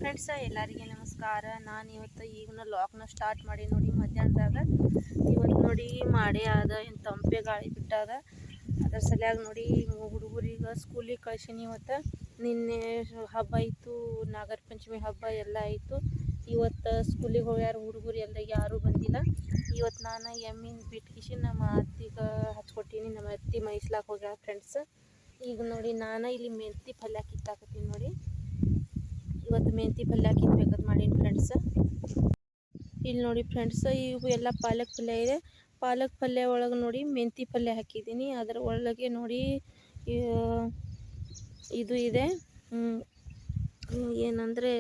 Friends ಎಲ್ಲರಿಗೆ ನಮಸ್ಕಾರ. ನಾನು ಇವತ್ತು ಈಗಿನ ಲಾಕ್ನ ಸ್ಟಾರ್ಟ್ ಮಾಡಿ ನೋಡಿ ಮಧ್ಯಾಹ್ನದಾಗ. ಇವತ್ತು ನೋಡಿ ಮಾಡೇ ಆದ ಏನು ತಂಪೆ ಗಾಳಿ ಬಿಟ್ಟಾದ. ಅದ್ರ ಸಲುವಾಗಿ ನೋಡಿ ಹುಡುಗರಿಗೆ ಸ್ಕೂಲಿಗೆ ಕಳ್ಸೀನಿ. ಇವತ್ತು ನಿನ್ನೆ ಹಬ್ಬ ಇತ್ತು, ನಾಗರ ಪಂಚಮಿ ಹಬ್ಬ ಎಲ್ಲ ಆಯಿತು. ಇವತ್ತು ಸ್ಕೂಲಿಗೆ ಹೋಗ್ಯಾರ ಹುಡುಗರು, ಎಲ್ಲ ಯಾರೂ ಬಂದಿಲ್ಲ. ಇವತ್ತು ನಾನು ಎಮ್ಮಿನ ಬಿಟ್ಕಿಸಿ ನಮ್ಮ ಅತ್ತಿಗೆ ಹಚ್ಕೊಟ್ಟೀನಿ. ನಮ್ಮ ಅತ್ತಿ ಮೈಸ್ಲಾಕ್ ಹೋಗ್ಯಾರ ಫ್ರೆಂಡ್ಸ್. ಈಗ ನೋಡಿ ನಾನು ಇಲ್ಲಿ ಮೆಂತಿ ಪಲ್ಯ ಕಿತ್ತಾಕತ್ತೀನಿ ನೋಡಿ. ಇವತ್ತು ಮೆಂತಿ ಪಲ್ಯ ಕಿತ್ಬೇಕಂತ ಮಾಡೀನಿ ಫ್ರೆಂಡ್ಸ್. ಇಲ್ಲಿ ನೋಡಿ ಫ್ರೆಂಡ್ಸ್, ಇವು ಎಲ್ಲ ಪಾಲಕ್ ಪಲ್ಯ ಇದೆ. ಪಾಲಕ್ ಪಲ್ಯ ಒಳಗೆ ನೋಡಿ ಮೆಂತಿ ಪಲ್ಯ ಹಾಕಿದ್ದೀನಿ. ಅದರ ಒಳಗೆ ನೋಡಿ ಇದು ಇದೆ, ಏನಂದರೆ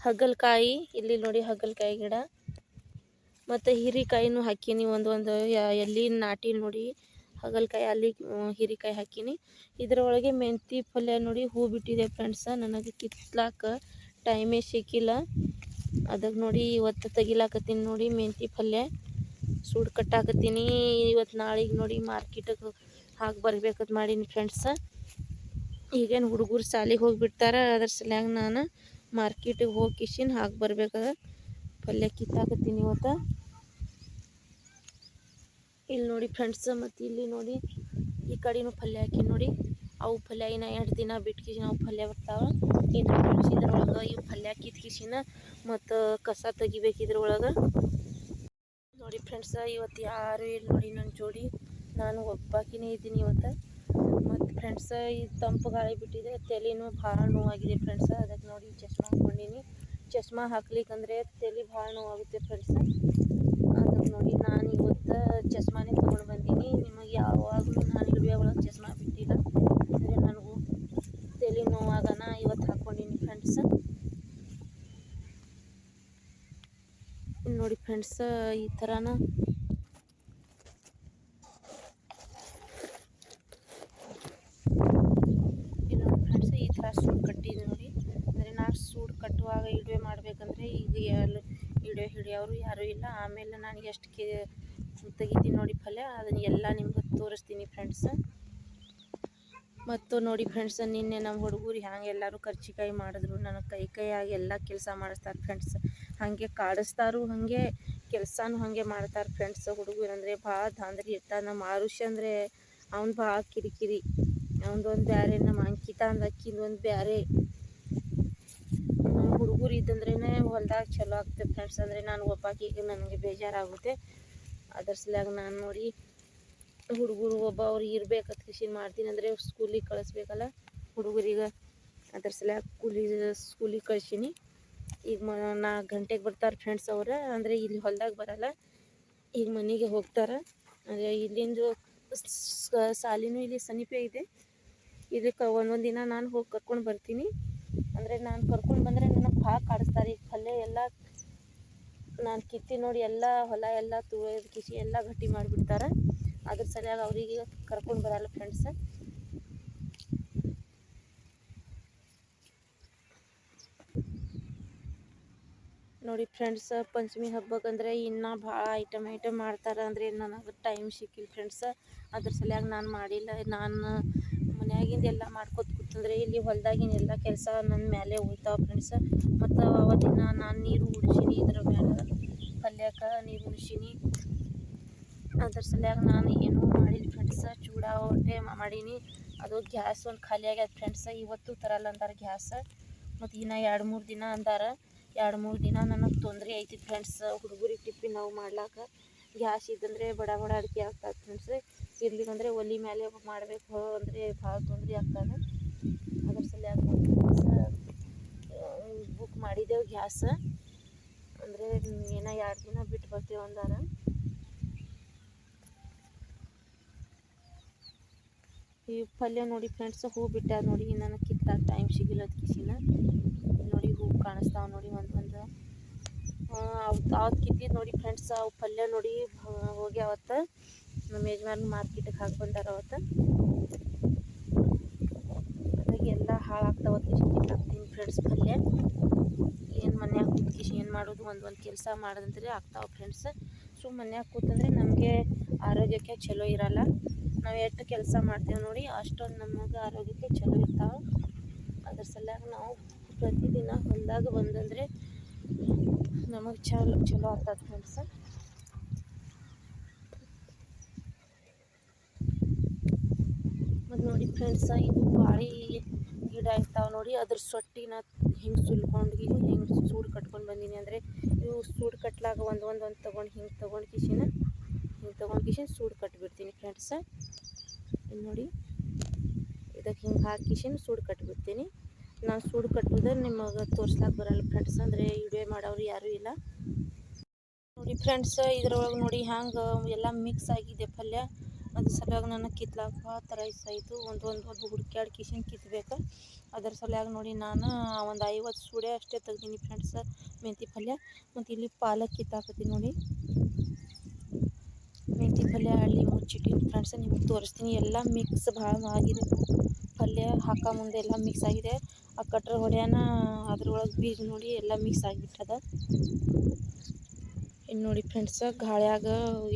ಹಾಗಲಕಾಯಿ. ಇಲ್ಲಿ ನೋಡಿ ಹಾಗಲಕಾಯಿ ಗಿಡ ಮತ್ತು ಹೀರೆಕಾಯಿನೂ ಹಾಕೀನಿ. ಒಂದು ಎಲ್ಲಿ ನಾಟಿ ನೋಡಿ ಹಾಗಲಕಾಯಿ, ಅಲ್ಲಿ ಹೀರೆಕಾಯಿ ಹಾಕೀನಿ. ಇದರೊಳಗೆ ಮೆಂತಿ ಪಲ್ಯ ನೋಡಿ ಹೂ ಬಿಟ್ಟಿದೆ ಫ್ರೆಂಡ್ಸ. ನನಗೆ ಕಿತ್ಲಾಕ ಟೈಮೇ ಸಿಕ್ಕಿಲ್ಲ. ಅದಕ್ಕೆ ನೋಡಿ ಇವತ್ತು ತೆಗಿಲಾಕತ್ತೀನಿ ನೋಡಿ ಮೆಂತಿ ಪಲ್ಯ ಸೂಡು ಕಟ್ಟಾಕತ್ತೀನಿ. ಇವತ್ತು ನಾಳೆಗೆ ನೋಡಿ ಮಾರ್ಕೆಟಿಗೆ ಹಾಕಿ ಬರ್ಬೇಕಂತ ಮಾಡೀನಿ ಫ್ರೆಂಡ್ಸ. ಈಗೇನು ಹುಡುಗರು ಶಾಲೆಗೆ ಹೋಗಿಬಿಡ್ತಾರೆ, ಅದ್ರ ಸಲುವಾಗಿ ನಾನು ಮಾರ್ಕೆಟಿಗೆ ಹೋಗಿ ಕಿಶಿನ್ ಹಾಕಿ ಬರ್ಬೇಕಾದ್ರೆ ಪಲ್ಯ ಕಿತ್ತಾಕತ್ತೀನಿ ಇವತ್ತು. ಇಲ್ಲಿ ನೋಡಿ ಫ್ರೆಂಡ್ಸ್, ಮತ್ತು ಇಲ್ಲಿ ನೋಡಿ ಈ ಕಡೆನೂ ಪಲ್ಯ ಹಾಕಿ ನೋಡಿ. ಅವು ಪಲ್ಯ ಇನ್ನು 2 ದಿನ ಬಿಟ್ಕಿಸಿನ ಅವು ಪಲ್ಯ ಬರ್ತಾವೆ. ಇನ್ನು ಫ್ರೆಂಡ್ಸ್ ಇದ್ರೊಳಗೆ ಇವು ಪಲ್ಯ ಕಿತ್ಕಿಸಿನ ಮತ್ತು ಕಸ ತೆಗಿಬೇಕು ಇದ್ರೊಳಗೆ ನೋಡಿ ಫ್ರೆಂಡ್ಸ. ಇವತ್ತು ಯಾರು ಇಲ್ಲ ನೋಡಿ ನನ್ನ ಜೋಡಿ, ನಾನು ಒಬ್ಬಾಕಿನೇ ಇದ್ದೀನಿ ಇವತ್ತು. ಮತ್ತು ಫ್ರೆಂಡ್ಸ ಈ ತಂಪು ಗಾಳಿ ಬಿಟ್ಟಿದೆ, ತಲೆನೂ ಭಾಳ ನೋವಾಗಿದೆ ಫ್ರೆಂಡ್ಸ. ಅದಕ್ಕೆ ನೋಡಿ ಚಶ್ಮಾ ಹಾಕ್ಕೊಂಡೀನಿ. ಚಶ್ಮಾ ಹಾಕ್ಲಿಕ್ಕಂದ್ರೆ ತಲೆ ಭಾಳ ನೋವಾಗುತ್ತೆ ಫ್ರೆಂಡ್ಸ. ಅದಕ್ಕೆ ನೋಡಿ ನಾನು ಇವತ್ತು ಚಶ್ಮಾನೇ ತೊಗೊಂಡು ಬಂದೀನಿ. ನಿಮಗೆ ಯಾವಾಗಲೂ ನಾನು ವಿಡಿಯೋ ಒಳಗೆ ಚಶ್ಮಾ ಬಿಟ್ಟಿಲ್ಲ, ಅಂದರೆ ನನಗೂ ತಲೆ ನೋವಾಗನ ಇವತ್ತು ಹಾಕ್ಕೊಂಡೀನಿ ಫ್ರೆಂಡ್ಸ. ನೋಡಿ ಫ್ರೆಂಡ್ಸ, ಈ ಥರನ ನೋಡಿ ಫ್ರೆಂಡ್ಸ್, ಈ ಥರ ಸೂಡು ಕಟ್ಟಿದೆ ನೋಡಿ. ಅಂದರೆ ನಾನು ಸೂಡು ಕಟ್ಟುವಾಗ ವಿಡಿಯೋ ಮಾಡಬೇಕಂದ್ರೆ ಈಗ ವಿಡಿಯೋ ಹಿಡಿಯೋರು ಯಾರೂ ಇಲ್ಲ. ಆಮೇಲೆ ನಾನು ಎಷ್ಟು ತೆಗಿತೀನಿ ನೋಡಿ ಪಲ್ಯ, ಅದನ್ನು ಎಲ್ಲ ನಿಮ್ಗೆ ತೋರಿಸ್ತೀನಿ ಫ್ರೆಂಡ್ಸ್. ಮತ್ತು ನೋಡಿ ಫ್ರೆಂಡ್ಸ್, ನಿನ್ನೆ ನಮ್ಮ ಹುಡುಗರು ಹ್ಯಾಂಗೆ ಎಲ್ಲರೂ ಕರ್ಚಿಕಾಯಿ ಮಾಡಿದ್ರು. ನನಗೆ ಕೈಯಾಗಿ ಎಲ್ಲ ಕೆಲಸ ಮಾಡಿಸ್ತಾರೆ ಫ್ರೆಂಡ್ಸ್. ಹಾಗೆ ಕಾಡಿಸ್ತಾರು, ಹಾಗೆ ಕೆಲಸನೂ ಹಾಗೆ ಮಾಡ್ತಾರೆ ಫ್ರೆಂಡ್ಸ್. ಹುಡುಗರು ಅಂದರೆ ಭಾಳ ದಾಂಧಲಿ ಇರ್ತಾರೆ. ನಮ್ಮ ಆರುಷ್ ಅಂದರೆ ಅವ್ನು ಭಾಳ ಕಿರಿಕಿರಿ. ಅವನದೊಂದು ಬೇರೆ, ನಮ್ಮ ಅಂಕಿತಾ ಅಂದ ಅಕ್ಕಿಂದೊಂದು ಬೇರೆ. ನಮ್ಮ ಹುಡುಗರು ಇದ್ದಂದ್ರೇ ಹೊಲ್ದಾಗ ಚಲೋ ಆಗ್ತದೆ ಫ್ರೆಂಡ್ಸ್. ಅಂದರೆ ನಾನು ಒಬ್ಬಾಕಿಗೆ ನನಗೆ ಬೇಜಾರಾಗುತ್ತೆ. ಅದ್ರ ಸಲುವಾಗಿ ನಾನು ನೋಡಿ ಹುಡುಗರು ಅವ್ರು ಇರ್ಬೇಕಂತ ಕಿಶಿನ್ ಮಾಡ್ತೀನಿ. ಅಂದರೆ ಸ್ಕೂಲಿಗೆ ಕಳಿಸ್ಬೇಕಲ್ಲ ಹುಡುಗರಿಗೆ, ಅದ್ರ ಸಲುವಾಗಿ ಸ್ಕೂಲಿಗೆ ಕಳ್ಸೀನಿ. ಈಗ 4 ಗಂಟೆಗೆ ಬರ್ತಾರೆ ಫ್ರೆಂಡ್ಸ್ ಅವ್ರು. ಅಂದರೆ ಇಲ್ಲಿ ಹೊಲ್ದಾಗ ಬರಲ್ಲ, ಈಗ ಮನೆಗೆ ಹೋಗ್ತಾರೆ. ಅಂದರೆ ಇಲ್ಲಿಂದು ಶಾಲೆನೂ ಇಲ್ಲಿ ಸಮೀಪ ಇದೆ. ಇದಕ್ಕೆ ಒಂದೊಂದು ದಿನ ನಾನು ಹೋಗಿ ಕರ್ಕೊಂಡು ಬರ್ತೀನಿ. ಅಂದರೆ ನಾನು ಕರ್ಕೊಂಡು ಬಂದರೆ ನನಗೆ ಭಾಳ ಕಾಡಿಸ್ತಾರೆ. ಈಗ ಪಲ್ಯ ಎಲ್ಲ ನಾನು ಕಿತ್ತಿ ನೋಡಿ ಎಲ್ಲ ಹೊಲ ಎಲ್ಲ ತುಳಿದು ಕಿಸಿ ಎಲ್ಲ ಗಟ್ಟಿ ಮಾಡಿಬಿಡ್ತಾರೆ. ಅದ್ರ ಸಲುವಾಗಿ ಅವರಿಗೆ ಕರ್ಕೊಂಡು ಬರಲ್ಲ ಫ್ರೆಂಡ್ಸ್. ನೋಡಿ ಫ್ರೆಂಡ್ಸ್, ಪಂಚಮಿ ಹಬ್ಬಕ್ಕಂದ್ರೆ ಇನ್ನೂ ಭಾಳ ಐಟಮ್ ಮಾಡ್ತಾರೆ. ಅಂದರೆ ನನಗೆ ಟೈಮ್ ಸಿಕ್ಕಿಲ್ಲ ಫ್ರೆಂಡ್ಸ್. ಅದ್ರ ಸಲುವಾಗಿ ನಾನು ಮಾಡಿಲ್ಲ. ನಾನು ಮನ್ಯಾಗಿಂದ ಎಲ್ಲ ಮಾಡ್ಕೊತ ಕೂತಂದ್ರೆ ಇಲ್ಲಿ ಹೊಲ್ದಾಗಿನ ಎಲ್ಲ ಕೆಲಸ ನನ್ನ ಮೇಲೆ ಉಳಿತಾವೆ ಫ್ರೆಂಡ್ಸ್. ಮತ್ತು ಅವತ್ತಿನ ನಾನು ನೀರು ಉಡ್ಸೀನಿ, ಇದ್ರ ಮೇಲೆ ಪಲ್ಯಕ್ಕೆ ನೀರು ಉಡ್ಸೀನಿ. ಅದ್ರ ಸಲುವಾಗಿ ನಾನು ಏನೂ ಮಾಡಿಲ್ಲ ಫ್ರೆಂಡ್ಸ್. ಚೂಡ ಹೊಟ್ಟೆ ಮಾಡೀನಿ. ಅದು ಗ್ಯಾಸ್ ಒಂದು ಖಾಲಿ ಆಗ್ಯದ ಫ್ರೆಂಡ್ಸ್. ಇವತ್ತು ತರಲ್ಲ ಅಂತಾರೆ ಗ್ಯಾಸ್. ಮತ್ತು ಇನ್ನು 2-3 ದಿನ ಅಂದಾರೆ. 2-3 ದಿನ ನನಗೆ ತೊಂದರೆ ಐತಿ ಫ್ರೆಂಡ್ಸ್. ಹುಡುಗರಿಗೆ ಟಿಫಿನ್ ನಾವು ಮಾಡ್ಲಾಕ ಗ್ಯಾಸ್ ಇದ್ದಂದರೆ ಬಡ ಅಡುಗೆ ಆಗ್ತದೆ ಫ್ರೆಂಡ್ಸ್. ಇರ್ಲಿಕ್ಕಂದರೆ ಒಲೆ ಮೇಲೆ ಮಾಡಬೇಕು ಅಂದರೆ ಭಾಳ ತೊಂದರೆ ಆಗ್ತದೆ. ಅದ್ರ ಸಲುವಾಗಿ ಫ್ರೆಂಡ್ಸ್ ಬುಕ್ ಮಾಡಿದ್ದೆವು ಗ್ಯಾಸ್. ಅಂದರೆ ಏನೋ 2 ದಿನ ಬಿಟ್ಟು ಬರ್ತೇವೆ ಅಂದಾರ. ಈ ಪಲ್ಯ ನೋಡಿ ಫ್ರೆಂಡ್ಸ್, ಹೂ ಬಿಟ್ಟಾರ ನೋಡಿ. ನನಗೆ ಕಿತ್ತಾಕ ಟೈಮ್ ಸಿಗಿಲ್ಲ ಕಿಸಿನ. ನೋಡಿ ಹೂ ಕಾಣಿಸ್ತಾವೆ ನೋಡಿ ಒಂದು ಅವತ್ತು ಕಿತ್ತಿದ್ದು ನೋಡಿ ಫ್ರೆಂಡ್ಸ್. ಅವು ಪಲ್ಯ ನೋಡಿ ಹೋಗ್ಯಾವತ್ತು. ನಮ್ಮ ಯಜಮಾನ್ ಮಾರ್ಕೆಟಿಗೆ ಹಾಕಿ ಬಂದಾರ ಅವತ್ತು. ಅದಾಗಿ ಎಲ್ಲ ಹಾಳಾಗ್ತಾವತ್ತು ಕಿತ್ತಾಕ್ತೀನಿ ಫ್ರೆಂಡ್ಸ್ ಪಲ್ಯ. ಏನು ಮನ್ಯಾಗ ಕೂತ್ಕಿಸಿ ಏನು ಮಾಡೋದು, ಒಂದು ಕೆಲಸ ಮಾಡೋದಂದ್ರೆ ಆಗ್ತಾವೆ ಫ್ರೆಂಡ್ಸ್. ಮನ್ಯಾಗ ಕೂತಂದರೆ ನಮಗೆ ಆರೋಗ್ಯಕ್ಕೆ ಚಲೋ ಇರಲ್ಲ. ನಾವು ಎಷ್ಟು ಕೆಲಸ ಮಾಡ್ತೇವೆ ನೋಡಿ ಅಷ್ಟೊಂದು ನಮಗೆ ಆರೋಗ್ಯಕ್ಕೆ ಚಲೋ ಇರ್ತಾವೆ. ಅದ್ರ ಸಲುವಾಗಿ ನಾವು ಪ್ರತಿದಿನ ಹೊಲದಾಗ ಬಂದಂದರೆ ನಮಗೆ ಚಲೋ ಆಗ್ತದೆ ಫ್ರೆಂಡ್ಸ್. ಮತ್ತು ನೋಡಿ ಫ್ರೆಂಡ್ಸ, ಇದು ಬಾಳೆ ಗಿಡ ಇರ್ತಾವೆ ನೋಡಿ, ಅದ್ರ ಸೊಟ್ಟಿನ ಹಿಂಗೆ ಸುಲ್ಕೊಂಡು ಹಿಂಗೆ ಸೂಡು ಕಟ್ಕೊಂಡು ಬಂದೀನಿ. ಅಂದರೆ ಇವು ಸೂಡು ಕಟ್ಲಾಗ ಒಂದು ತೊಗೊಂಡು ಹಿಂಗೆ ತೊಗೊಂಡು ಕಿಶಿನ ಸೂಡು ಕಟ್ಟಿಬಿಡ್ತೀನಿ ಫ್ರೆಂಡ್ಸ. ಇಲ್ಲಿ ನೋಡಿ, ಇದಕ್ಕೆ ಹಿಂಗೆ ಹಾಕಿ ಕಿಶಿನ ಸೂಡು ಕಟ್ಟಿಬಿಡ್ತೀನಿ. ನಾನು ಸೂಡು ಕಟ್ಟುವುದ್ರೆ ನಿಮಗೆ ತೋರ್ಸ್ಲಾಕ ಬರಲ್ಲ ಫ್ರೆಂಡ್ಸ್, ಅಂದರೆ ವಿಡಿಯೋ ಮಾಡೋರು ಯಾರೂ ಇಲ್ಲ ನೋಡಿ ಫ್ರೆಂಡ್ಸ್. ಇದ್ರೊಳಗೆ ನೋಡಿ ಹ್ಯಾಂಗೆ ಎಲ್ಲ ಮಿಕ್ಸ್ ಆಗಿದೆ ಪಲ್ಯ. ಅದ್ರ ಸಲುವಾಗಿ ನನಗೆ ಕಿತ್ಲಾಕ ಭಾಳ ಥರ ಇಷ್ಟ ಆಯಿತು. ಒಂದು ಹುಡುಕ್ಯಾಡಿ ಕಿಶಿನ ಕಿತ್ಬೇಕು. ಅದ್ರ ಸಲುವಾಗಿ ನೋಡಿ ನಾನು ಒಂದು 50 ಸೂಡೆ ಅಷ್ಟೇ ತೆಗ್ದೀನಿ ಫ್ರೆಂಡ್ಸ್ ಮೆಂತಿ ಪಲ್ಯ. ಮತ್ತು ಇಲ್ಲಿ ಪಾಲಕ್ ಕಿತ್ತಾಕತ್ತೀನಿ ನೋಡಿ. ಮೆಂತಿ ಪಲ್ಯ ಹಳ್ಳಿ ಮುಚ್ಚಿಟ್ಟಿನಿ ಫ್ರೆಂಡ್ಸ್, ನಿಮಗೆ ತೋರಿಸ್ತೀನಿ. ಎಲ್ಲ ಮಿಕ್ಸ್ ಭಾಳ ಆಗಿದೆ ಪಲ್ಯ, ಹಾಕೋ ಮುಂದೆ ಎಲ್ಲ ಮಿಕ್ಸ್ ಆಗಿದೆ. ಆ ಕಟ್ರ ಹೊಡ್ಯಾನ ಅದ್ರೊಳಗೆ ಬೀಜ ನೋಡಿ ಎಲ್ಲ ಮಿಕ್ಸ್ ಆಗಿಬಿಟ್ಟದ. ಇನ್ನು ನೋಡಿ ಫ್ರೆಂಡ್ಸ್, ಗಾಳ್ಯಾಗ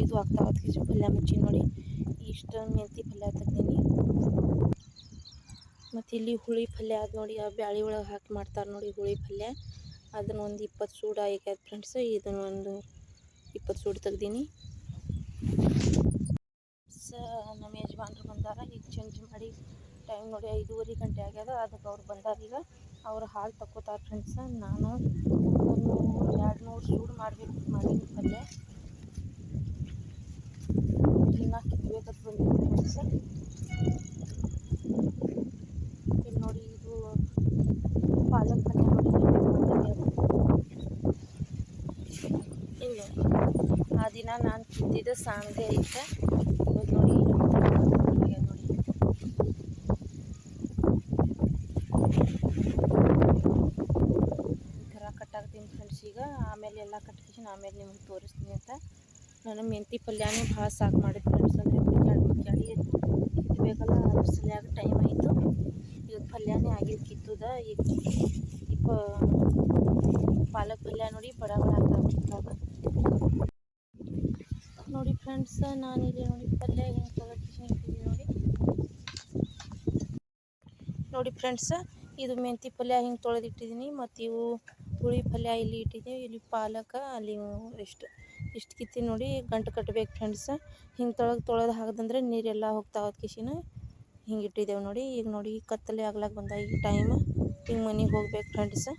ಇದು ಆಗ್ತಾವ ಪಲ್ಯ ಮುಚ್ಚಿ ನೋಡಿ. ಇಷ್ಟು ಮೆಂತಿ ಪಲ್ಯ ತೆಗ್ದೀನಿ. ಮತ್ತು ಇಲ್ಲಿ ಹುಳಿ ಪಲ್ಯ ಅದು ನೋಡಿ, ಆ ಬ್ಯಾಳೆ ಒಳಗೆ ಹಾಕಿ ಮಾಡ್ತಾರೆ ನೋಡಿ ಹುಳಿ ಪಲ್ಯ. ಅದನ್ನು ಒಂದು 20 ಸೂಡು ಆಗ್ಯಾದ ಫ್ರೆಂಡ್ಸ್. ಇದನ್ನು ಒಂದು 20 ಸೂಡು ತೆಗ್ದೀನಿ. ನಮ್ಮ ಯಜಮಾನ್ರು ಬಂದಾರ ಈಗ ಚೇಂಜ್ ಮಾಡಿ. ಟೈಮ್ ನೋಡಿ 5:30 ಗಂಟೆ ಆಗ್ಯದ. ಅದಕ್ಕೆ ಅವ್ರು ಬಂದಾರ ಈಗ. ಅವ್ರು ಹಾಲು ತಗೋತಾರೆ ಫ್ರೆಂಡ್ಸ್. ನಾನು 200 ಸೂಡು ಮಾಡೀನಿ ಪಲ್ಯ. ಇನ್ನೂ ಕಿತ್ಬೇಕಂತ ಬಂದೀನಿ ಫ್ರೆಂಡ್ಸ್. ಇಲ್ಲಿ ನೋಡಿ, ಇದು ಪಾಲಕ್ ಪಲ್ಯ ನೋಡಿ. ಇಲ್ಲಿ ಆ ದಿನ ನಾನು ಕಿತ್ತಿದ್ದು ಸಾಂಗೆ ಐತೆ. ಇವತ್ತು ನೋಡಿ ನೋಡಿ ಈ ಥರ ಕಟ್ಟಾಕ್ತೀನಿ ಫ್ರೆಂಡ್ಸ್. ಈಗ ಆಮೇಲೆ ಎಲ್ಲ ಕಟ್ಕಿಸಿನ ಆಮೇಲೆ ನಿಮ್ಗೆ ತೋರಿಸ್ತೀನಿ ಅಂತ. ನಾನು ಮೆಂತಿ ಪಲ್ಯನೂ ಭಾಳ ಸಾಕು ಮಾಡಿದ್ದು ಫ್ರೆಂಡ್ಸ್. ಅಂದರೆ ಹುಡುಕ್ಯಾಡಿ ಕಿತ್ತಬೇಕಲ್ಲ, ಅದ್ರ ಸಲುವಾಗಿ ಟೈಮ್ ಆಯಿತು. ಈಗ ಪಲ್ಯನೇ ಆಗಿದ್ದು ಕಿತ್ತುದ. ಈಗ ಪಾಲಕ್ ಪಲ್ಯ ನೋಡಿ ಬಡ ಆಗ್ತಾವೆ ಕಿತ್ತಾಗ ನೋಡಿ ಫ್ರೆಂಡ್ಸ್. ನಾನಿಲ್ಲಿ ನೋಡಿ ಪಲ್ಯ ಹಿಂಗೆ ತೆಗೆದು ನೋಡಿ. ನೋಡಿ ಫ್ರೆಂಡ್ಸ್, ಇದು ಮೆಂತಿ ಪಲ್ಯ ಹಿಂಗೆ ತೊಳೆದಿಟ್ಟಿದ್ದೀನಿ. ಮತ್ತು ಇವು ಹುಳಿ ಪಲ್ಯ ಇಲ್ಲಿ ಇಟ್ಟಿದ್ದೀವಿ. ಇಲ್ಲಿ ಪಾಲಕ ಅಲ್ಲಿ ಇಷ್ಟು ಕಿತ್ತಿ ನೋಡಿ ಗಂಟು ಕಟ್ಟಬೇಕು ಫ್ರೆಂಡ್ಸ್. ಹಿಂಗೆ ತೊಳೆದು ಹಾಕಿದಂದ್ರೆ ನೀರೆಲ್ಲ ಹೋಗ್ತಾವ ಕಿಶಿನ. ಹಿಂಗೆ ಇಟ್ಟಿದ್ದೇವೆ ನೋಡಿ. ಈಗ ನೋಡಿ ಕತ್ತಲೆ ಆಗ್ಲಾಕ ಬಂದ ಈಗ ಟೈಮ್. ಈಗ ಮನೆಗೆ ಹೋಗ್ಬೇಕು ಫ್ರೆಂಡ್ಸ್.